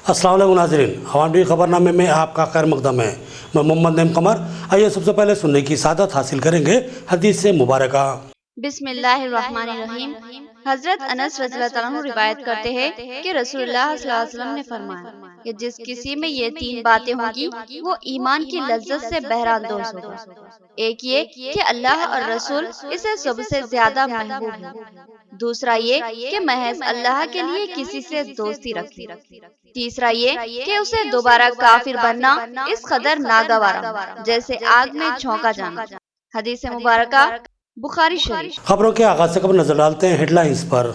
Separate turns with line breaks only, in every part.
अस्सलाम वालेकुम नाज़रीन, अवाम टीवी खबरनामे में आपका खैर मकदम है। मैं मोहम्मद नईम कमर। आइए सबसे पहले सुनने की सादत हासिल करेंगे हदीस से मुबारका।
बिस्मिल्लाहिर्रहमानिर्रहीम। हजरत अनस रज़ियल्लाहु अन्हु रिवायत करते हैं कि रसूलुल्लाह सल्लल्लाहु अलैहि वसल्लम ने फरमाया कि जिस किसी में ये तीन बातें होंगी वो ईमान की लज्जत से बहरांदोज होगा। एक ये कि अल्लाह और रसूल इसे सबसे ज्यादा महबूब है। दूसरा ये कि महज अल्लाह के लिए किसी से दोस्ती रखी। तीसरा ये कि उसे दोबारा काफिर बनना इस कदर नागवारा जैसे आग में झोंका जाना। हदीस मुबारका बुखारी शरीफ।
खबरों के आगाज से कब नजर डालते हैं हेडलाइंस पर।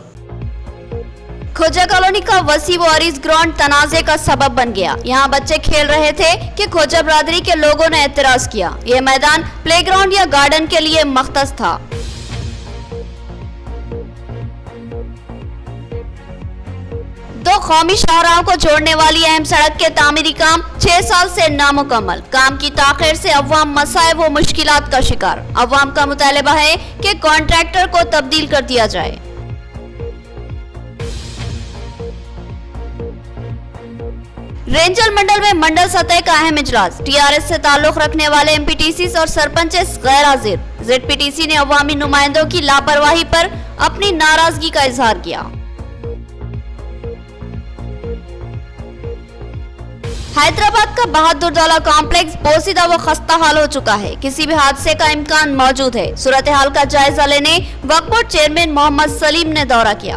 खोजा कॉलोनी का वसी व अरीज ग्राउंड तनाजे का सबब बन गया। यहाँ बच्चे खेल रहे थे कि खोजा बरादरी के लोगों ने एतराज किया। ये मैदान प्लेग्राउंड या गार्डन के लिए मख्तस था। दो कौमी शाहराहों को जोड़ने वाली अहम सड़क के तामीरी काम 6 साल से नामुकम्मल। काम की ताखीर से अवाम मसाइब व मुश्किलात का शिकार। अवाम का मुतालबा है कि कॉन्ट्रैक्टर को तब्दील कर दिया जाए। रेंजल मंडल में मंडल सतह का अहम इजलास। टीआरएस से ताल्लुक रखने वाले एमपीटीसी और सरपंच गैर हाजिर। जेडपीटीसी ने अवामी नुमाइंदों की लापरवाही पर अपनी नाराजगी का इजहार किया। हैदराबाद का बहादुरदौला कॉम्प्लेक्स बोसीदा व खस्ता हाल हो चुका है। किसी भी हादसे का इम्कान मौजूद है। सूरत हाल का जायजा लेने वक्फ बोर्ड चेयरमैन मोहम्मद सलीम ने दौरा किया।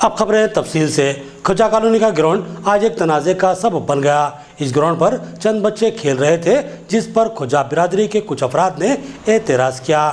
अब खबरें तफसील से। खोजा कॉलोनी का ग्राउंड आज एक तनाजे का सबब बन गया। इस ग्राउंड पर चंद बच्चे खेल रहे थे, जिस पर खोजा बिरादरी के कुछ अफराद ने एतराज किया,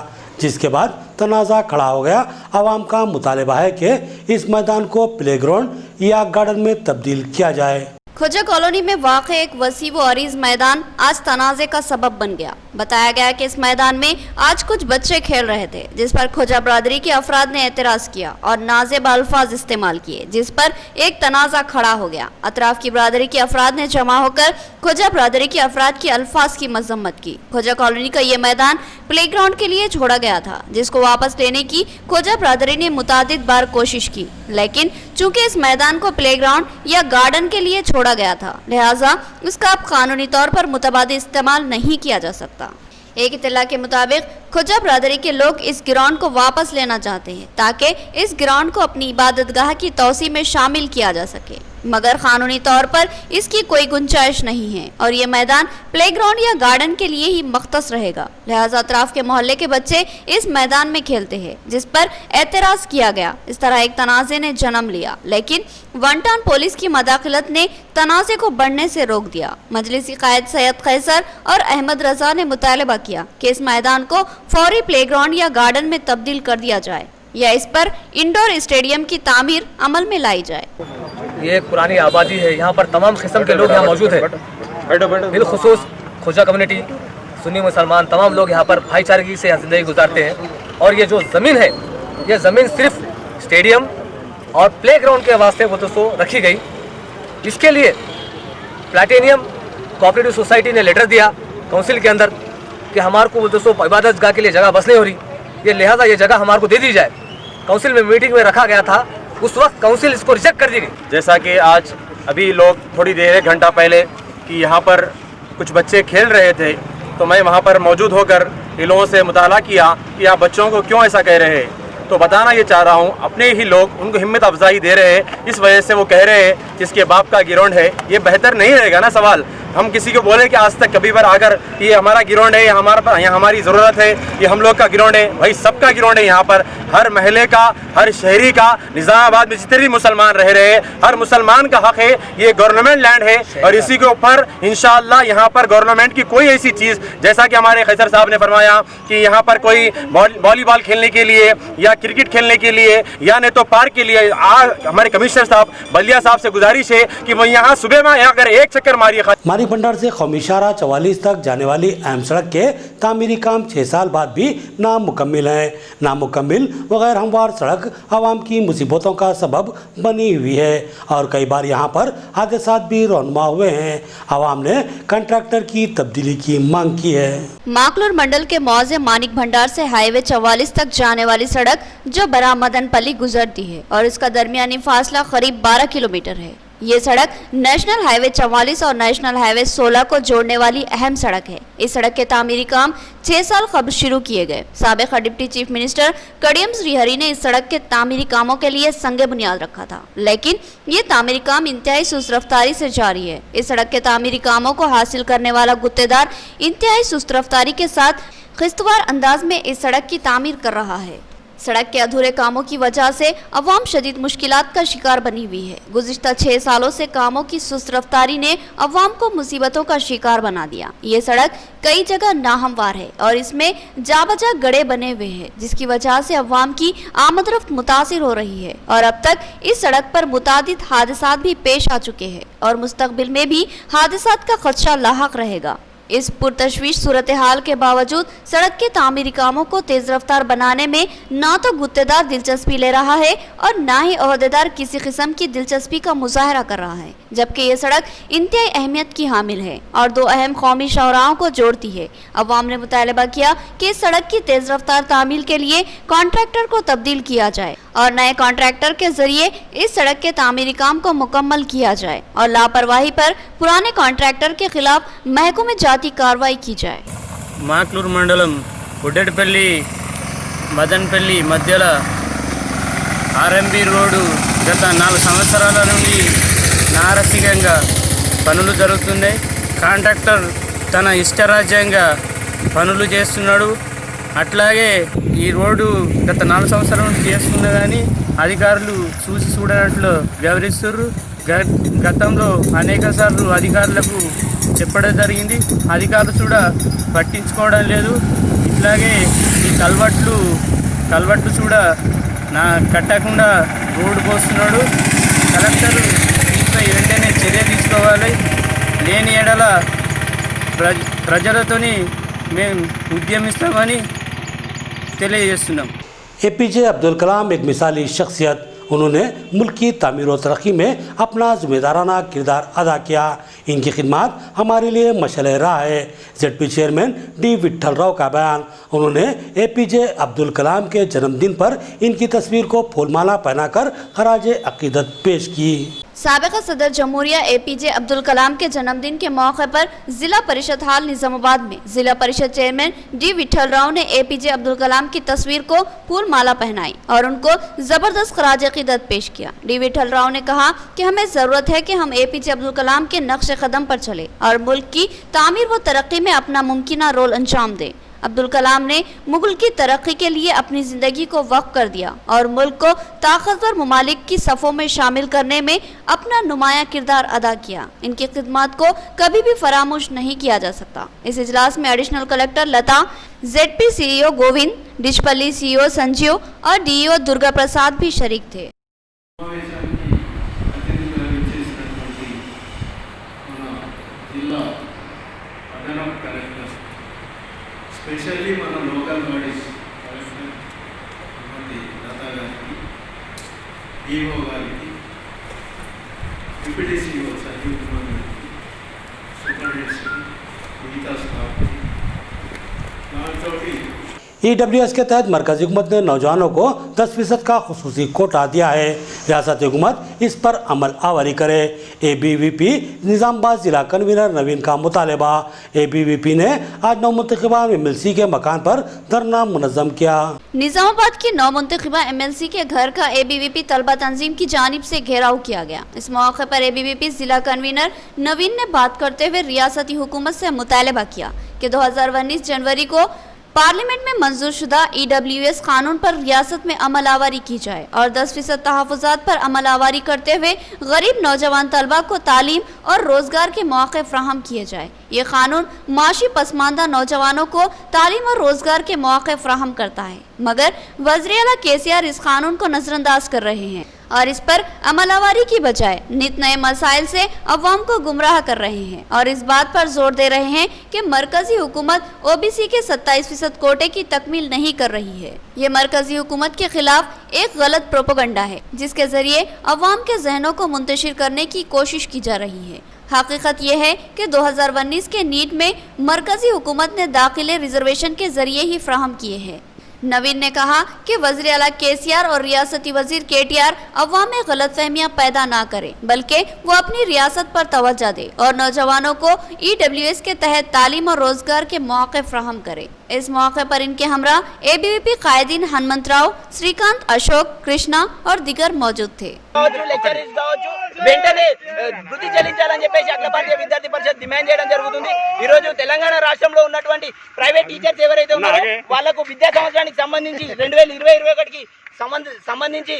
जिसके बाद तनाज़ा खड़ा हो गया। आवाम का मुतालबा है कि इस मैदान को प्लेग्राउंड या गार्डन में तब्दील किया जाए।
खोजा कॉलोनी में वाक़ एक वसी व अरीज मैदान आज तनाज़े का सबब बन गया। बताया गया कि इस मैदान में आज कुछ बच्चे खेल रहे थे, जिस पर खोजा बरादरी के अफराद ने एतराज किया और नाज़ेब अल्फाज इस्तेमाल किए, जिस पर एक तनाज़ा खड़ा हो गया। अतराफ की बरादरी के अफराद ने जमा होकर खोजा बरादरी के अफराद के अल्फाज की मजम्मत की। खोजा कॉलोनी का ये मैदान प्लेग्राउंड के लिए छोड़ा गया था, जिसको वापस लेने की खोजा बरादरी ने मुतादिद बार कोशिश की, लेकिन चूंकि इस मैदान को प्लेग्राउंड या गार्डन के लिए छोड़ा गया था, लिहाजा उसका अब कानूनी तौर पर मुतबादी इस्तेमाल नहीं किया जा सकता। एक इत्तला के मुताबिक खोजा बरादरी के लोग इस ग्राउंड को वापस लेना चाहते हैं ताकि इस ग्राउंड को अपनी इबादतगाह की तौसी में शामिल किया जा सके, मगर कानूनी तौर पर इसकी कोई गुंजाइश नहीं है और ये मैदान प्लेग्राउंड या गार्डन के लिए ही मख्तस रहेगा। लिहाजा अतराफ के मोहल्ले के बच्चे इस मैदान में खेलते हैं, जिस पर एतराज किया गया। इस तरह एक तनाज़े ने जन्म लिया, लेकिन वन टाउन पुलिस की मदाखलत ने तनाज़े को बढ़ने से रोक दिया। मजलिसी कायद सैयद खैसर और अहमद रजा ने मुतालबा किया कि इस मैदान को फौरी प्लेग्राउंड या गार्डन में तब्दील कर दिया जाए या इस पर इंडोर स्टेडियम की तामीर अमल में लाई जाए।
ये एक पुरानी आबादी है, यहाँ पर तमाम किस्म के लोग यहाँ मौजूद हैं। बिलखुसूस खोजा कम्युनिटी, सुन्नी मुसलमान, तमाम लोग यहाँ पर भाईचारगी से ज़िंदगी गुजारते हैं। और ये जो ज़मीन है, ये ज़मीन सिर्फ स्टेडियम और प्ले ग्राउंड के वास्ते वो दोस्तों रखी गई। इसके लिए प्लैटिनियम कोऑपरेटिव सोसाइटी ने लेटर दिया काउंसिल के अंदर कि हमारे को वो दोस्तों इबादत गाह के लिए जगह बस नहीं हो रही, ये लिहाजा ये जगह हमारे को दे दी जाए। काउंसिल में मीटिंग में रखा गया था, उस वक्त काउंसिल इसको रिजेक्ट कर दी गई।
जैसा कि आज अभी लोग थोड़ी देर 1 घंटा पहले कि यहाँ पर कुछ बच्चे खेल रहे थे, तो मैं वहाँ पर मौजूद होकर इन लोगों से मुताला किया कि आप बच्चों को क्यों ऐसा कह रहे हैं। तो बताना ये चाह रहा हूँ, अपने ही लोग उनको हिम्मत अफजाई दे रहे हैं, इस वजह से वो कह रहे हैं जिसके बाप का ग्राउंड है। ये बेहतर नहीं रहेगा ना सवाल। हम किसी को बोले कि आज तक कभी बार आकर ये हमारा ग्राउंड है, यहाँ हमारी ज़रूरत है, ये हम लोग का ग्राउंड है। भाई सबका ग्राउंड है, यहाँ पर हर महल्ले का, हर शहरी का, निज़ामाबाद में जितने भी मुसलमान रह रहे हैं, हर मुसलमान का हक है। ये गवर्नमेंट लैंड है और इसी के ऊपर इंशाअल्लाह यहाँ पर गवर्नमेंट की कोई ऐसी चीज़, जैसा कि हमारे खैसर साहब ने फरमाया कि यहाँ पर कोई वॉलीबॉल खेलने के लिए या क्रिकेट खेलने के लिए या नहीं तो पार्क के लिए, हमारे कमिश्नर साहब बलिया साहब से गुजारिश है कि वो यहाँ सुबह में अगर एक चक्कर मारिए।
मानिक भंडार से कौमी शाहराह 44 तक जाने वाली अहम सड़क के तामीरी काम 6 साल बाद भी नामुकम्मिल हैं। नामुकम्मिल व गैर हमवार सड़क आवाम की मुसीबतों का सबब बनी हुई है और कई बार यहाँ पर हादसात भी रौनमा हुए हैं। आवाम ने कंट्रैक्टर की तब्दीली की मांग की है।
माकलूर मंडल के मौजे मानिक भंडार से हाईवे 44 तक जाने वाली सड़क जो बरा मदनपल्ली गुजरती है और इसका दरमियानी फासला करीब 12 किलोमीटर है। ये सड़क नेशनल हाईवे 44 और नेशनल हाईवे 16 को जोड़ने वाली अहम सड़क है। इस सड़क के तामीरी काम 6 साल कबल शुरू किए गए। साबिक deputy chief minister Kadiyam Srihari ने इस सड़क के तामीरी कामों के लिए संगे बुनियाद रखा था, लेकिन ये तामीरी काम इंतहाई सुस्त रफ्तारी से जारी है। इस सड़क के तामीरी कामों को हासिल करने वाला गुत्तेदार इंतहाई सुस्त रफ्तारी के साथ किस्तवार अंदाज में इस सड़क की तामीर कर रहा है। सड़क के अधूरे कामों की वजह से अवाम शदीद मुश्किलात का शिकार बनी हुई है। गुज़िश्ता 6 सालों से कामों की सुस्त रफ्तारी ने अवाम को मुसीबतों का शिकार बना दिया। ये सड़क कई जगह नाहमवार है और इसमें जाबजा गड्ढे बने हुए हैं, जिसकी वजह से अवाम की आमदरफ्त मुतासिर हो रही है और अब तक इस सड़क पर मुतादिद हादसात भी पेश आ चुके हैं और मुस्तकबिल में भी हादसात का खदशा लाहक रहेगा। इस पुरतशवीश सूरत हाल के बावजूद सड़क के तामीरी कामों को तेज रफ्तार बनाने में ना तो गुत्तेदार दिलचस्पी ले रहा है और ना ही ओहदेदार किसी किस्म की दिलचस्पी का मुजाहरा कर रहा है, जबकि ये सड़क इंतहाई अहमियत की हामिल है और 2 अहम कौमी शाहराहों को जोड़ती है। अवाम ने मुतालबा किया कि इस सड़क की तेज रफ्तार तामील के लिए कॉन्ट्रैक्टर को तब्दील किया जाए और नए कॉन्ट्रैक्टर के जरिए इस सड़क के तामीरी काम को मुकम्मल किया जाए और लापरवाही पर पुराने कॉन्ट्रैक्टर के खिलाफ महकमे जाती कार्रवाई की जाए।
మాక్లూరు మండలం గుడ్డెడపల్లి మదన్పల్లి మధ్యలో ఆర్ఎంబి రోడ్డు గత 4 సంవత్సరాల నుండి నారసికంగా పనులు జరుగుతున్నాయి. కాంట్రాక్టర్ తన ఇష్టరాజ్యంగా పనులు చేస్తున్నాడు. అట్లాగే ఈ రోడ్డు గత 4 సంవత్సరాల నుండి చేస్తున్నా కానీ అధికారులు చూసి చూడనట్లు వ్యవహరిస్తున్నారు. గతంలో అనేక సార్లు అధికారులకు చెప్పడం జరిగింది, అధికారులు కూడా పట్టించుకోవడం లేదు. ఇట్లాగే ఈ కల్వర్ట్లు కూడా కట్టకుండా రోడ్డు పోస్తున్నాడు. కలెక్టర్ దీనిపై వెంటనే చర్య తీసుకోవాలి. లేని ఎడల ప్రజలతోని మేము ఉద్యమిస్తామని తెలియజేస్తున్నాం.
APJ अब्दुल कलाम एक मिसाली शख्सियत। उन्होंने मुल्क की तामीर व तरक्की में अपना ज़िम्मेदाराना किरदार अदा किया। इनकी खिदमत हमारे लिए मशअल राह है। ZP chairman D Vitthal Rao का बयान। उन्होंने APJ अब्दुल कलाम के जन्मदिन पर इनकी तस्वीर को फूलमाला पहनाकर खराज अकीदत पेश की।
साबिक़ सदर जमहूरिया APJ अब्दुल कलाम के जन्मदिन के मौके पर जिला परिषद हाल निज़ामाबाद में जिला परिषद चेयरमैन D विट्ठल राव ने APJ अब्दुल कलाम की तस्वीर को फूल माला पहनाई और उनको ज़बरदस्त खराज अकीदत पेश किया। D विट्ठल राव ने कहा कि हमें ज़रूरत है कि हम APJ अब्दुल कलाम के नक्श कदम पर चले और मुल्क की तामीर व तरक्की में अपना मुमकिना रोल अंजाम दें। अब्दुल कलाम ने मुल्क की तरक्की के लिए अपनी ज़िंदगी को वक्फ कर दिया और मुल्क को ताकतवर ममालिक की सफ़ों में शामिल करने में अपना नुमाया किरदार अदा किया। इनकी खिदमत को कभी भी फरामोश नहीं किया जा सकता। इस इजलास में additional collector Lata, ZP CEO Govind, Dichpally CEO Sanjeev और DEO दुर्गा प्रसाद भी शरीक थे।
స్పెషల్లీ మన local bodies collector Shrimati Lata గారికి, DO గారికి, డిప్యూటీ CEO సంజీవ్ కుమార్ గారికి, సూపరింటెండెంట్స్కి, మిగతా స్టాఫ్కి, నాతోటి
EWS के तहत मरकज़ी हुकूमत ने नौजवानों को 10% का खुसूसी कोटा दिया है। रियासती हुकूमत इस पर अमल आवरी करे। ABVP निज़ामाबाद ज़िला कन्वीनर नवीन का मुतालबा। ABVP ने आज नौमुंतखबा MLC के मकान पर धरना मुनज़्ज़म किया।
निज़ामाबाद की नौमुंतखबा MLC के घर का ABVP तलबा तंजीम की जानिब से घेराव किया गया। इस मौके पर ABVP ज़िला कन्वीनर नवीन ने बात करते हुए रियासती हुकूमत से मुतालबा किया कि 2019 जनवरी को पार्लियामेंट में मंजूर शुदा EWS कानून पर रियासत में अमल आवारी की जाए और 10% तहफ़्फ़ुज़ात पर अमल आवारी करते हुए गरीब नौजवान तलबा को तालीम और रोज़गार के मौक़े फ़राहम किए जाए। ये कानून माशी पसमानदा नौजवानों को तालीम और रोज़गार के मौक़े फ़राहम करता है, मगर वज़ीर आला KCR इस कानून को नज़रअंदाज कर रहे हैं। और इस पर अमलावरी की बजाय नित नए मसाइल से अवाम को गुमराह कर रहे हैं और इस बात पर जोर दे रहे हैं कि मरकजी हुकूमत ओबीसी के 27% कोटे की तकमील नहीं कर रही है। ये मरकजी हुकूमत के खिलाफ एक गलत प्रोपेगेंडा है जिसके जरिए अवाम के जहनों को मुंतशिर करने की कोशिश की जा रही है। हकीकत यह है कि 2019 के नीट में मरकजी हुकूमत ने दाखिले रिजर्वेशन के जरिए ही फ्राहम किए हैं। नवीन ने कहा कि वज़ीर आला केसीआर और रियासती वजीर केटीआर अवाम में गलतफहमियां पैदा ना करें बल्कि वो अपनी रियासत पर तवज्जो दे और नौजवानों को EWS के तहत तालीम और रोजगार के मौके फ्राहम करे। इस मौके पर इनके हमरा ABVP कायदीन हनुमंतराव, श्रीकांत, अशोक, कृष्णा और दिगर मौजूद थे।
వెంటనే వృత్తి చెల్లించాలని చెప్పేసి అఖిల భారతీయ విద్యార్థి పరిషత్ డిమాండ్ చేయడం జరుగుతుంది। ఈ రోజు తెలంగాణ రాష్ట్రంలో ఉన్నటువంటి ప్రైవేట్ టీచర్స్ ఎవరైతే ఉన్నారో వాళ్ళకు విద్యా సంవత్సరానికి సంబంధించి 2020-21కి సంబంధించి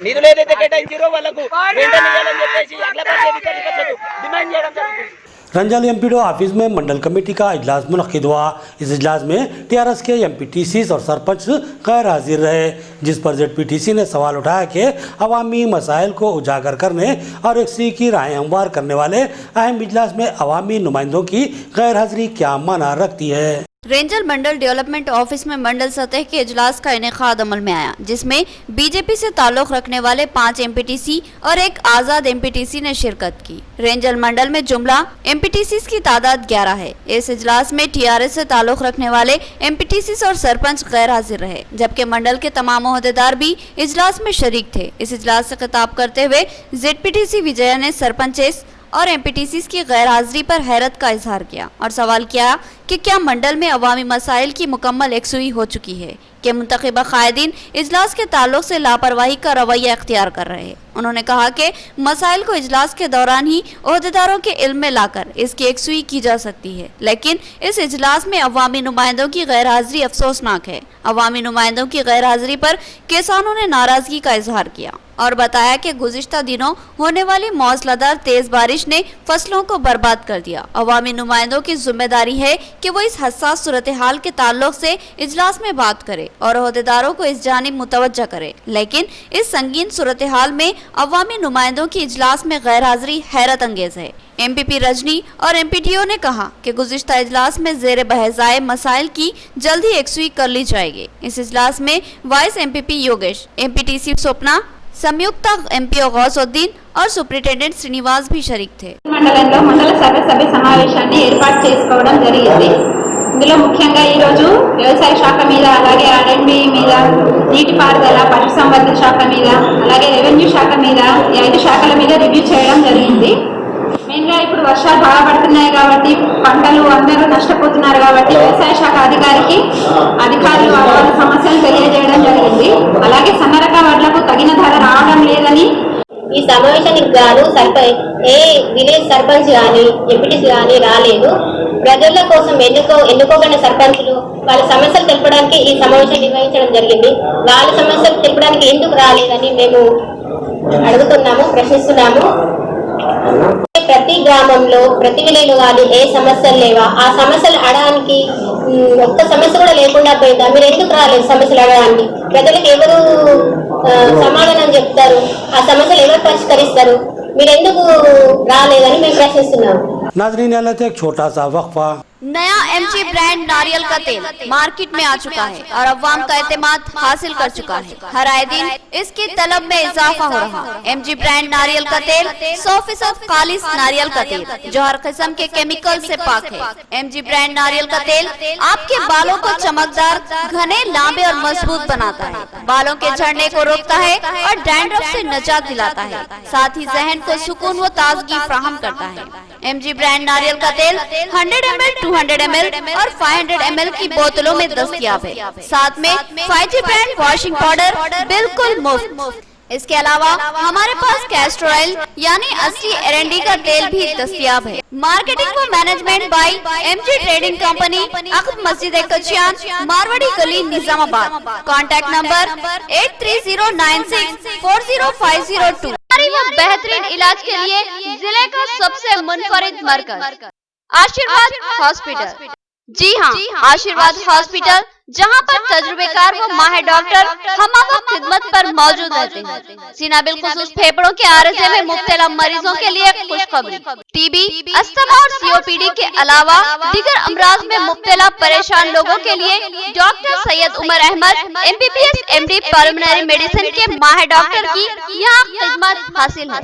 నిధులు ఏదైతే కేటాయించారో వాళ్ళకు వెంటనే ఇవ్వాలని చెప్పేసి అఖిల భారతీయ విద్యార్థి పరిషత్ డిమాండ్ చేయడం జరుగుతుంది।
रंजल MPDO ऑफिस में मंडल कमेटी का इजलास मुनक्किद हुआ। इस इजलास में TRS के MPTCs और सरपंच गैर हाजिर रहे, जिस पर ZPTC ने सवाल उठाया कि अवामी मसाइल को उजागर करने और एक की राय हमवार करने वाले अहम इजलास में अवामी नुमाइंदों की गैर हाजिरी क्या माना रखती है।
रेंजल मंडल डेवलपमेंट ऑफिस में मंडल सतह के इजलास का इनेकाद अमल में आया, जिसमें बीजेपी से ताल्लुक रखने वाले 5 MPTC और एक आज़ाद MPTC ने शिरकत की। रेंजल मंडल में जुमला MPTCs की तादाद 11 है। इस इजलास में TRS से ताल्लुक रखने वाले MPTCs और सरपंच गैर हाजिर रहे, जबकि मंडल के तमाम ओहदेदार भी इजलास में शरीक थे। इस इजलास से खिताब करते हुए ZPTC विजया ने सरपंचेस और MPTCs की गैर हाजिरी पर हैरत का इजहार किया और सवाल किया कि क्या मंडल में अवामी मसाइल की मुकम्मल यकसुई हो चुकी है कि मुंतखबा कायदीन इजलास के ताल्लुक से लापरवाही का रवैया अख्तियार कर रहे हैं। उन्होंने कहा कि मसाइल को इजलास के दौरान ही ओहदेदारों के इल्म में लाकर इसकी यकसुई की जा सकती है, लेकिन इस इजलास में अवामी नुमाइंदों की गैर हाजिरी अफसोसनाक है। अवामी नुमाइंदों की गैर हाजिरी पर किसानों ने नाराजगी का इजहार किया और बताया कि गुज़िश्ता दिनों होने वाली मौसलाधार तेज बारिश ने फसलों को बर्बाद कर दिया। अवामी नुमाइंदों की जिम्मेदारी है कि वो इस हसास सूरत हाल के ताल्लुक से इजलास में बात करे और ओहदेदारों को इस जानिब मुतवज्जा करे, लेकिन इस संगीन सूरत हाल में अवामी नुमाइंदों की इजलास में गैर हाजिरी हैरत अंगेज है। MPP रजनी और MPDO ने कहा कि गुज़िश्ता इजलास में ज़ेर बहज़ाए मसाइल की जल्द ही यकसुई कर ली जाएगी। इस इजलास में vice MPP Yogesh, MPTC Swapna, संयुक्ता MPO गौसुद्दीन और सुप्रिटेंडेंट श्रीनिवास भी शरीक थे।
మండలంలో మండల సర్వసభ్య సమావేశాన్ని ఏర్పాటు చేసుకోవడం జరిగింది। ఇందులో ముఖ్యంగా ఈ రోజు వ్యవసాయ శాఖ మీద, అలాగే R&B మీద, నీటిపారుదల, పశుసంవర్ధక శాఖ మీద, అలాగే రెవెన్యూ శాఖ మీద, ఈ 5 శాఖల మీద రివ్యూ చేయడం జరిగింది। మెయిన్గా ఇప్పుడు వర్షాలు బాగా పడుతున్నాయి కాబట్టి పంటలు అందరూ నష్టపోతున్నారు కాబట్టి వ్యవసాయ శాఖ అధికారులు వాళ్ళ సమస్యలు తెలియజేయడం జరిగింది। అలాగే సన్నరక వడ్లకు తగిన ధర రావడం లేదని
ఈ సమావేశానికి గాను ఏ విలేజ్ సర్పంచ్ కానీ ఎంపీటీసీ కానీ రాలేదు। ప్రజల కోసం ఎన్నుకోబడిన సర్పంచులు వాళ్ళ సమస్యలు తెలపడానికి ఈ సమావేశం నిర్వహించడం జరిగింది। వాళ్ళ సమస్యలు తెలపడానికి ఎందుకు రాలేదని మేము అడుగుతున్నాము, ప్రశ్నిస్తున్నాము। ప్రతి గ్రామంలో ప్రతి విలేజ్లో కానీ ఏ సమస్యలు లేవా? ఆ సమస్యలు అడగడానికి ఒక్క సమస్య కూడా లేకుండా పోయిందా? మీరు ఎందుకు రాలేదు సమస్యలు అడగడానికి? ప్రజలకు ఎవరు సమాధానం చెప్తారు? ఆ సమస్యలు ఎవరు పరిష్కరిస్తారు? మీరు ఎందుకు రాలేదని మేము ప్రశ్నిస్తున్నాము।
नाज़रीन, एक छोटा सा वक्फा।
नया MG ब्रांड नारियल का तेल मार्केट में आ चुका है और अवाम का एतमाद हासिल कर चुका है। हर आए दिन इसकी तलब में इजाफा हो रहा है। MG ब्रांड नारियल का तेल 100% खालिस नारियल का तेल जो हर किस्म के केमिकल से पाक है। MG ब्रांड नारियल का तेल आपके बालों को चमकदार, घने, लांबे और मजबूत बनाता है, बालों के झड़ने को रोकता है और डैंड्रफ से निजात दिलाता है, साथ ही जहन को सुकून व ताजगी फराहम करता है। MG ब्रांड नारियल का तेल 100 ml, 200 ml और 500 ml की बोतलों में दस्तयाब है। साथ में 5G ब्रांड वॉशिंग पाउडर बिल्कुल मुफ्त। इसके अलावा हमारे पास कैस्टर ऑयल यानी असली R&D का तेल भी दस्तयाब है। मार्केटिंग व management by MG trading company, अक़ब मस्जिद कचियान, मारवाड़ी गली, निजामाबाद। Contact number 8309640502। बेहतरीन इलाज के लिए जिले का सबसे मुनफरिद मरकज आशीर्वाद हॉस्पिटल। जी हाँ, आशीर्वाद हॉस्पिटल जहां पर तजुर्बेकार व माहिर डॉक्टर हमवक्त खिदमत पर मौजूद रहते हैं। सीना बिलखुसूस फेफड़ों के आरजे में मुब्तला मरीजों के लिए खुशखबरी, टीबी, अस्थमा और सीओपीडी के अलावा दीगर अमराज में मुब्तला परेशान लोगों के लिए doctor Syed Umar Ahmed MBBS MD pulmonary medicine के माहिर डॉक्टर की यहाँ खिदमत हासिल है।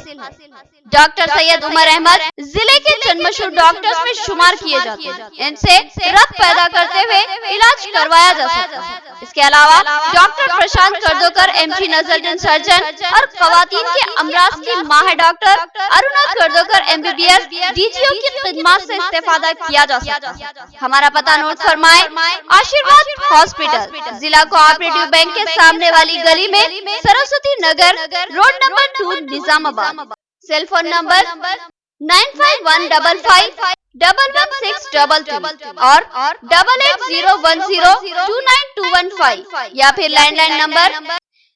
डॉक्टर सैयद उमर अहमद जिले के चंद मशहूर डॉक्टर्स में शुमार किए जाते हैं। इनसे रक्त पैदा करते हुए इलाज करवाया जा सकता है। इसके अलावा डॉक्टर प्रशांत कर्दोकर MG नजरजन सर्जन और खवातीन के अमराज की माहिर डॉक्टर अरुणा कर्दोकर MBBS DGO की खिदमत से इस्तेफादा किया जा सकता है। हमारा पता नोट फरमाए, आशीर्वाद हॉस्पिटल, जिला कोऑपरेटिव बैंक के सामने वाली गली में, Saraswati Nagar, road number 2, Nizamabad. Cell phone number 9515511622 और 8801029215 या फिर लैंडलाइन नंबर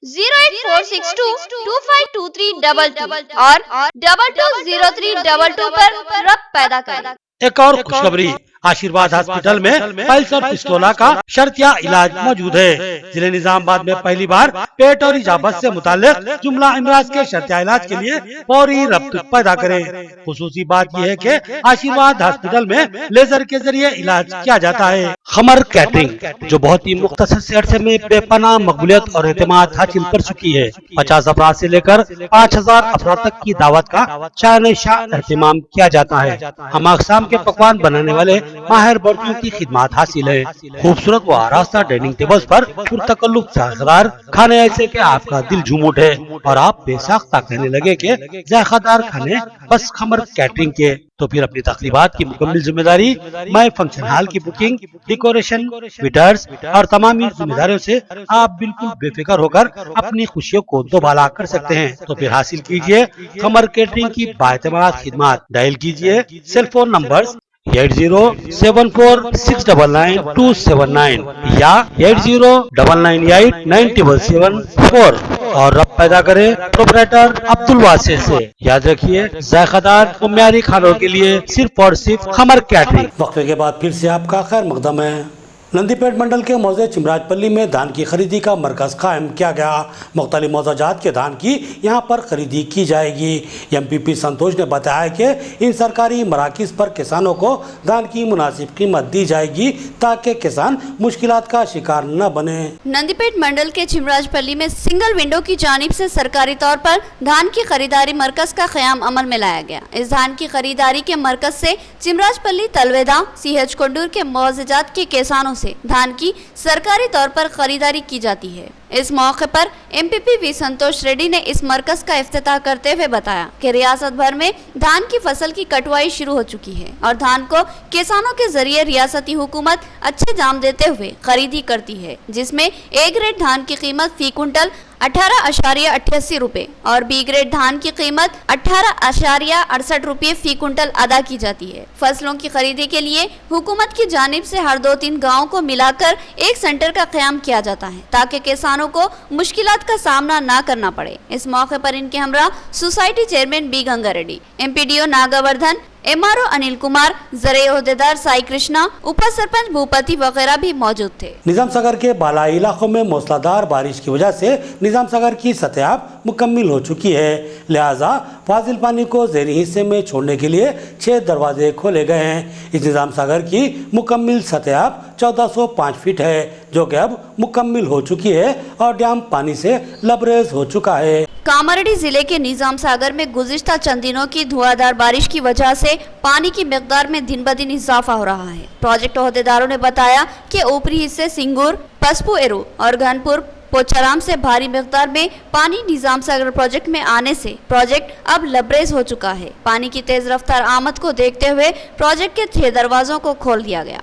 08462252322 और 220322 पर रक्त पैदा करें।
एक और खुशखबरी, आशीर्वाद हॉस्पिटल में पल्स और पिस्टोला का शर्तिया इलाज मौजूद है। जिले निजामाबाद में पहली बार पेट और इजाबत से मुताल्लिक जुमला अमराज के शर्तिया इलाज के लिए फौरी रब्त पैदा करें। खुसूसी बात यह है कि आशीर्वाद हॉस्पिटल में लेजर के जरिए इलाज किया जाता है। खमर कैटरिंग, जो बहुत ही मुख्तसर से अरसे में बेपनाह मकबूलियत और एतमाद हासिल कर चुकी है, 50 अफराद से लेकर 5000 अफराद तक की दावत का शान शाह एहतमाम किया जाता है। हम अक़साम के पकवान बनाने वाले माहिर बर्तियों की खिदमत हासिल है। खूबसूरत व आरास्ता डाइनिंग टेबल्स पर पुरतकल्लुफ़ जायकेदार खाने ऐसे कि आपका दिल झूम उठे और आप बेसाख्ता कहने लगे कि जायकेदार खाने बस खमर कैटरिंग के। तो फिर अपनी तकरीबात की मुकम्मल जिम्मेदारी माय फंक्शन हॉल की बुकिंग, डेकोरेशन, वेटर्स और तमाम जिम्मेदारियों से आप बिल्कुल बेफिक्र होकर अपनी खुशियों को दोबाला कर सकते हैं। तो फिर हासिल कीजिए खमर कैटरिंग की बाएतमाद खिदमत। डायल कीजिए सेल फोन नंबर 8074699279 या 8099897774 और रब पैदा करें प्रोपराइटर अब्दुल वासे से। याद रखिए, जायकेदार और म्यारी खानों के लिए सिर्फ और सिर्फ खमर कैटरिंग। वक्फे के बाद फिर से आपका खैर मकदम है। नंदीपेट मंडल के मौजे चिमराजपल्ली में धान की खरीदी का मरकज कायम किया गया। मुख्तलिफ मौजाजात के धान की यहाँ पर खरीदी की जाएगी। MPP संतोष ने बताया कि इन सरकारी मराकिज़ पर किसानों को धान की मुनासिब कीमत दी जाएगी ताकि किसान मुश्किलात का शिकार न बने।
नंदीपेट मंडल के चिमराजपल्ली में सिंगल विंडो की जानिब से सरकारी तौर पर धान की खरीदारी मरकज का क़याम अमल में लाया गया। इस धान की खरीदारी के मरकज से चिमराजपल्ली, तलवेदा, CH कोंडूर के मौजाजात के किसानों से धान की सरकारी तौर पर खरीदारी की जाती है। इस मौके पर MPP वी संतोष रेड्डी ने इस मरकज का इफ्तिताह करते हुए बताया कि रियासत भर में धान की फसल की कटवाई शुरू हो चुकी है और धान को किसानों के जरिए रियासती हुकूमत अच्छे दाम देते हुए खरीदी करती है, जिसमें A ग्रेड धान की कीमत फी कुंटल 18.88 रुपए और B ग्रेड धान की कीमत 18.68 रुपये फी कुंटल अदा की जाती है। फसलों की खरीदी के लिए हुकूमत की जानिब से हर 2-3 गाँव को मिलाकर एक सेंटर का क़याम किया जाता है ताकि किसानों को मुश्किलात का सामना ना करना पड़े। इस मौके पर इनके हमरा society chairman B Ganga Reddy, MPDO Nagavardhan, MRO Anil Kumar, ज़रे ओहदेदार साई कृष्णा, उप सरपंच भूपति वगैरह भी मौजूद थे।
निजाम सागर के बालाई इलाकों में मूसलाधार बारिश की वजह से निजाम सागर की सतह मुकम्मल हो चुकी है, लिहाजा फाजिल पानी को ज़ेरी हिस्से में छोड़ने के लिए 6 दरवाजे खोले गए हैं। इस निजाम सागर की मुकम्मल सतह 1405 फीट है, जो कि अब मुकम्मल हो चुकी है और डैम पानी से लबरेज हो चुका है।
कामारेड्डी जिले के निजाम सागर में गुज़िश्ता चंद दिनों की धुआंधार बारिश की वजह से पानी की मिकदार में दिन ब दिन इजाफा हो रहा है। प्रोजेक्ट ओहदेदारों ने बताया कि ऊपरी हिस्से सिंगूर, पसपू एरू और घनपुर, पोचाराम से भारी मिकदार में पानी निजाम सागर प्रोजेक्ट में आने से प्रोजेक्ट अब लबरेज हो चुका है। पानी की तेज रफ्तार आमद को देखते हुए प्रोजेक्ट के 6 दरवाजों को खोल दिया गया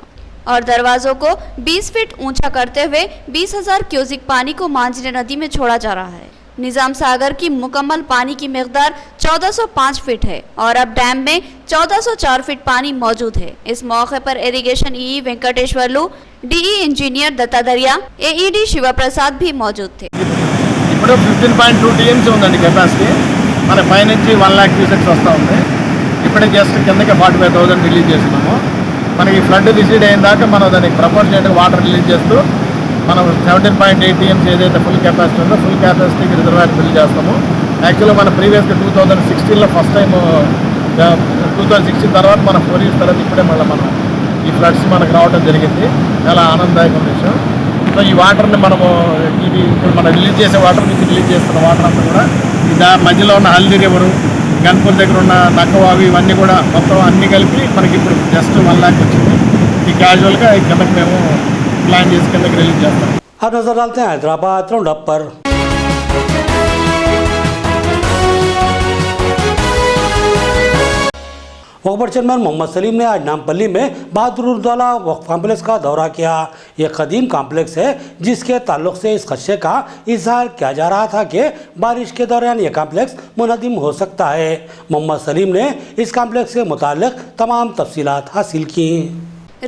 और दरवाजों को 20 फीट ऊंचा करते हुए 20,000 क्यूसिक पानी को मांझने नदी में छोड़ा जा रहा है। निजाम सागर की मुकम्मल पानी की मिकदार 1405 फीट है और अब डैम में 1404 फीट पानी मौजूद है। इस मौके पर irrigation EE Venkateshwarlu, DE engineer Dattadariya, AED Shiva Prasad भी मौजूद थे।
15.2 TMC ఉందండి కెపాసిటీ, మన పై నుంచి 1 लाख క్యూసెక్స్ వస్తూ ఉంది। ఇప్పుడే జస్ట్ కిందకి 45,000 రిలీజ్ చేస్తున్నాము। మనకి ఫ్లడ్ రిసీడ్ అయిన దాకా మనం దానికి ప్రపోర్షనేట్ వాటర్ రిలీజ్ చేస్తూ మనం 17.8 టీఎంసీ ఏదైతే ఫుల్ కెపాసిటీ ఉందో ఫుల్ కెపాసిటీకి రిజర్వాయర్ బిల్డ్ చేస్తాము. యాక్చువల్గా మన ప్రీవియస్గా 2016లో ఫస్ట్ టైం 2016 తర్వాత మన 4 years తర్వాత ఇప్పుడే మళ్ళీ మనం ఈ ఫ్లడ్స్ మనకు రావడం జరిగింది. చాలా ఆనందదాయకమైన విషయం. సో ఈ వాటర్ని మనము ఇది ఇప్పుడు మనం రిలీజ్ చేసే వాటర్ నుంచి రిలీజ్ చేస్తున్న వాటర్ అంతా కూడా మధ్యలో ఉన్న హల్దీ రివరు, గన్పూర్ దగ్గర ఉన్న నక్కవావి ఇవన్నీ కూడా మొత్తం అన్నీ కలిపి మనకి ఇప్పుడు జస్ట్ 1 lakh వచ్చింది. ఈ క్యాజువల్గా ఈ కిందకి మేము प्लान जिस के अंदर रिलीज जाता है।
अब नजर डालते हैं हैदराबाद राउंड अप पर। वक्फ बोर्ड चेयरमैन मोहम्मद सलीम ने आज नामपल्ली में बहादुरदौला वक्फ कॉम्प्लेक्स का दौरा किया। यह कदीम कॉम्प्लेक्स है जिसके ताल्लुक से इस खदशे का इजहार किया जा रहा था कि बारिश के दौरान यह कॉम्प्लेक्स मुनहदिम हो सकता है। मोहम्मद सलीम ने इस कॉम्प्लेक्स से मुताल्लिक तमाम तफसीलात हासिल की।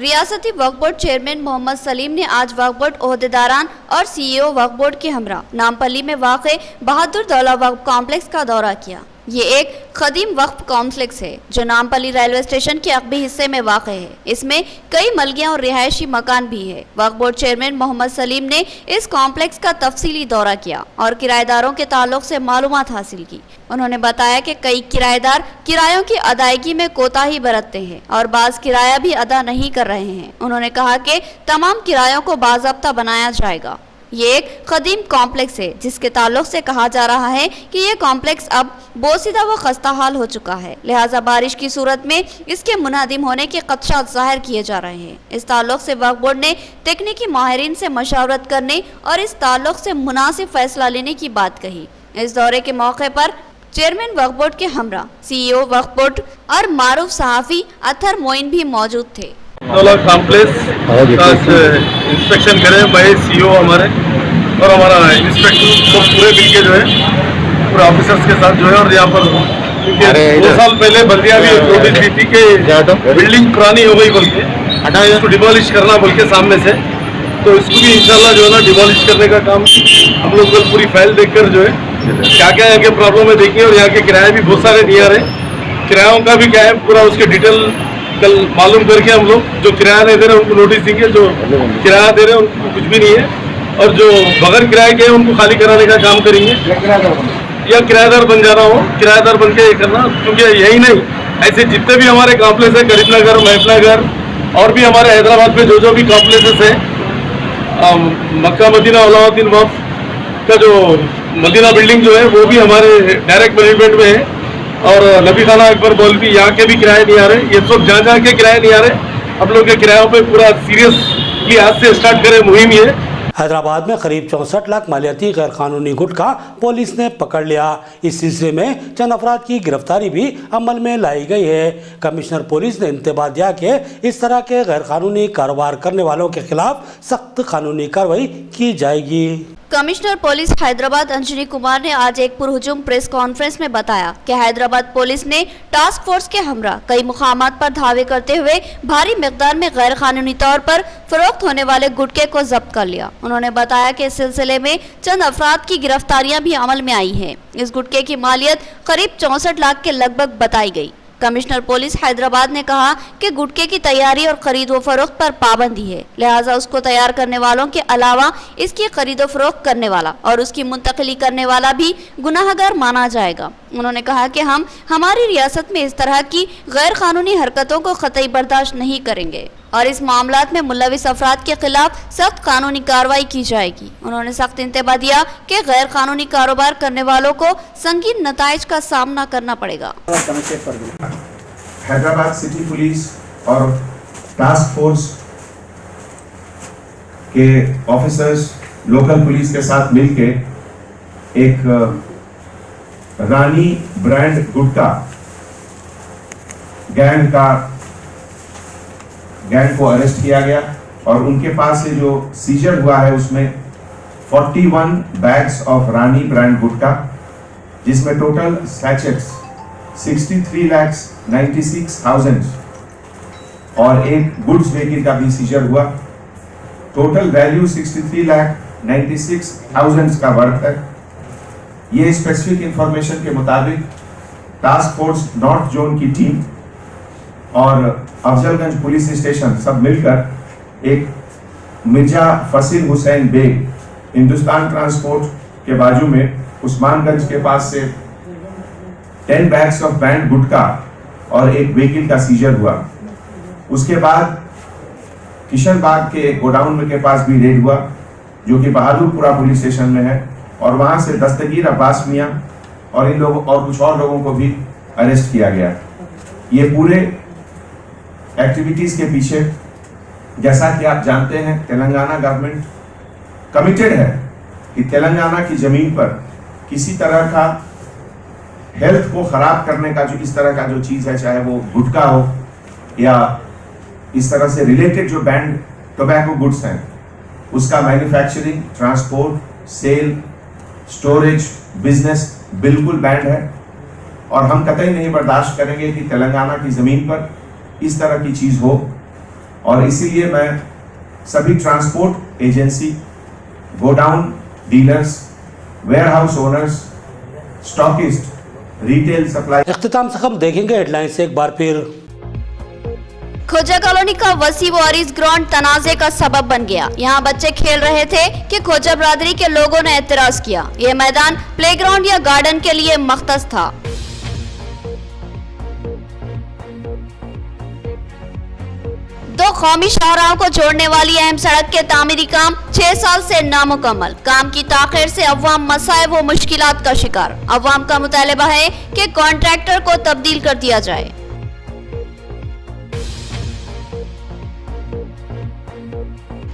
रियासती वक्फ बोर्ड चेयरमैन मोहम्मद सलीम ने आज वक्फ बोर्ड ओहदेदारान और सीईओ वक्फ बोर्ड के हमरा नामपल्ली में वाक़े बहादुरदौला वक्फ कॉम्प्लेक्स का दौरा किया। ये एक कदीम वक्फ कॉम्प्लेक्स है जो नामपल्ली रेलवे स्टेशन के अकबी हिस्से में वाक़ है। इसमें कई मलगियां और रिहायशी मकान भी है। वक्फ बोर्ड चेयरमैन मोहम्मद सलीम ने इस कॉम्प्लेक्स का तफसीली दौरा किया और किराएदारों के ताल्लुक से मालूमात हासिल की। उन्होंने बताया कि कई किराएदार किरायों की अदायगी में कोताही बरतते हैं और बाज़ किराया भी अदा नहीं कर रहे हैं। उन्होंने कहा कि तमाम किरायों को बाज़ाब्ता बनाया जाएगा। ये एक कदीम कॉम्प्लेक्स है जिसके ताल्लुक से कहा जा रहा है कि ये कॉम्प्लेक्स अब बोसीदा व खस्ता हाल हो चुका है, लिहाजा बारिश की सूरत में इसके मुनादिम होने के खदशात जाहिर किए जा रहे हैं। इस ताल्लुक से वक्फ बोर्ड ने तकनीकी माहिरीन से मशावरत करने और इस ताल्लुक से मुनासिब फैसला लेने की बात कही। इस दौरे के मौके पर चेयरमैन वक्फ बोर्ड के हमरा सीईओ वक्फ बोर्ड और मारूफ सहाफ़ी अतर मोइन भी मौजूद थे।
कॉम्प्लेक्स का इंस्पेक्शन करें भाई सीईओ हमारे और हमारा इंस्पेक्टर को पूरे मिलके जो है पूरे ऑफिसर्स के साथ जो है और यहाँ पर 2 साल पहले बल्दिया भी नोटिस दी थी कि बिल्डिंग पुरानी हो गई बोल के इसको डिमोलिश करना बोल के सामने से, तो इसको भी इंशाल्लाह जो है ना डिमोलिश करने का काम हम लोग कल पूरी फाइल देखकर जो है क्या क्या यहाँ के प्रॉब्लम है देखेंगे और यहाँ के किराए भी बहुत सारे नहीं आ रहे। किरायों का भी क्या है पूरा उसके डिटेल कल मालूम करके हम लोग जो किराया नहीं दे रहे उनको नोटिस देंगे, जो किराया दे रहे हैं उनको कुछ भी नहीं है और जो बगैर किराए के उनको खाली कराने का काम करेंगे या किराएदार बन जाना हो, किराएदार बन के ये करना। क्योंकि यही नहीं ऐसे जितने भी हमारे कॉम्प्लेक्स है करीमनगर, महफनगर और भी हमारे हैदराबाद में जो भी कॉम्प्लेक्सेस है, मक्का मदीना अलाउद्दीन वक्फ का जो मदीना बिल्डिंग जो है वो भी हमारे डायरेक्ट मैनेजमेंट में है और नबी खाना अकबर मौलवी यहाँ के भी किराए नहीं आ रहे। ये सब जहाँ के किराए नहीं आ रहे, अब लोग के किरायों पे पूरा सीरियसली आज से स्टार्ट करें मुहिम ये।
हैदराबाद में करीब 64 लाख मालियाती गैर कानूनी गुटखा पुलिस ने पकड़ लिया। इस सिलसिले में चंद अफराद की गिरफ्तारी भी अमल में लाई गई है। कमिश्नर पुलिस ने इंतबाह दिया कि इस तरह के गैर कानूनी कारोबार करने वालों के खिलाफ सख्त कानूनी कार्रवाई की जाएगी।
कमिश्नर पुलिस हैदराबाद अंजनी कुमार ने आज एक पुरहुजूम प्रेस कॉन्फ्रेंस में बताया कि हैदराबाद पुलिस ने टास्क फोर्स के हमरा कई मुकामात पर धावे करते हुए भारी मिकदार में गैर कानूनी तौर पर फरोख्त होने वाले गुटखे को जब्त कर लिया। उन्होंने बताया कि इस सिलसिले में चंद अफराद की गिरफ्तारियां भी अमल में आई हैं। इस गुटखे की मालियत करीब 64 लाख के लगभग बताई गई। कमिश्नर पुलिस हैदराबाद ने कहा कि गुटखे की तैयारी और खरीद व फरोख्त पर पाबंदी है, लिहाजा उसको तैयार करने वालों के अलावा इसकी खरीद व फरोख्त करने वाला और उसकी मुंतकिली करने वाला भी गुनाहगार माना जाएगा। उन्होंने कहा कि हम हमारी रियासत में इस तरह की गैर कानूनी हरकतों को कतई बर्दाश्त नहीं करेंगे और इस मामलात में मुलविस अफराद के खिलाफ सख्त कानूनी कार्रवाई की जाएगी। उन्होंने सख्त इंतबाह दिया कि गैर कानूनी कारोबार करने वालों को संगीन नताइज का सामना करना पड़ेगा।
हैदराबाद सिटी पुलिस और टास्क फोर्स के ऑफिसर्स लोकल पुलिस के साथ मिलके एक रानी ब्रांड गुटखा गैंग को अरेस्ट किया गया और उनके पास से जो सीजर हुआ है उसमें 41 बैग्स ऑफ रानी ब्रांड गुटखा, जिसमें टोटल सैचेट्स 63,96,000 और एक गुड्स व्हीकल का भी सीजर हुआ। टोटल वैल्यू 63,96,000 का वर्थ है। ये स्पेसिफिक इंफॉर्मेशन के मुताबिक टास्क फोर्स नॉर्थ जोन की टीम और अफजलगंज पुलिस स्टेशन सब मिलकर एक मिर्जा फसील हुसैन बेग हिंदुस्तान ट्रांसपोर्ट के बाजू में उस्मानगंज के पास से 10 बैग्स ऑफ बैंड गुटखा और एक व्हीकल का सीजर हुआ। उसके बाद किशन बाग के एक गोडाउन के पास भी रेड हुआ जो कि बहादुरपुरा पुलिस स्टेशन में है, और वहां से दस्तगीर अब्बास मियां और इन लोगों और कुछ और लोगों को भी अरेस्ट किया गया। ये पूरे एक्टिविटीज के पीछे, जैसा कि आप जानते हैं, तेलंगाना गवर्नमेंट कमिटेड है कि तेलंगाना की जमीन पर किसी तरह का हेल्थ को खराब करने का जो इस तरह का जो चीज है, चाहे वो गुटखा हो या इस तरह से रिलेटेड जो बैंड टोबैको गुड्स हैं, उसका manufacturing, transport, sale, storage, business बिल्कुल बैंड है। और हम कतई नहीं बर्दाश्त करेंगे कि तेलंगाना की जमीन पर इस तरह की चीज हो। और इसीलिए मैं सभी transport agency, godown dealers, warehouse owners, stockist, retail supply.
इख्तिताम से हम देखेंगे हेडलाइन से एक बार फिर।
खोजा कॉलोनी का वसी व अरीज ग्राउंड तनाजे का सबब बन गया। यहाँ बच्चे खेल रहे थे कि खोजा बिरादरी के लोगों ने एतराज किया। ये मैदान प्लेग्राउंड या गार्डन के लिए मख्तस था। दो कौमी शाहराहों को जोड़ने वाली अहम सड़क के तामीरी काम 6 साल से नामुकम्मल। काम की ताखीर से अवाम मसाइब व मुश्किलात का शिकार। अवाम का मुतालबा है कि कॉन्ट्रैक्टर को तब्दील कर दिया जाए।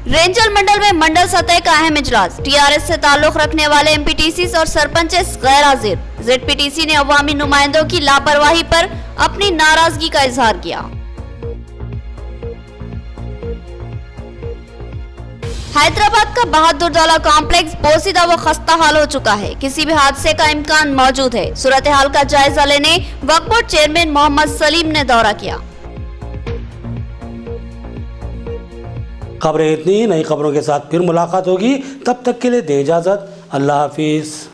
रेंजल मंडल में मंडल सतह का अहम इजलास। टीआरएस से ताल्लुक रखने वाले एमपीटीसी और सरपंच गैर हाजिर। जेडपीटीसी ने अवामी नुमाइंदों की लापरवाही पर अपनी नाराजगी का इजहार किया। हैदराबाद का बहादुरदौला कॉम्प्लेक्स पोसीदा व खस्ता हाल हो चुका है। किसी भी हादसे का इम्कान मौजूद है। सूरत हाल का जायजा लेने वक्फ बोर्ड चेयरमैन मोहम्मद सलीम ने दौरा किया।
खबरें इतनी, नई खबरों के साथ फिर मुलाकात होगी। तब तक के लिए दें इजाजत। अल्लाह हाफिज।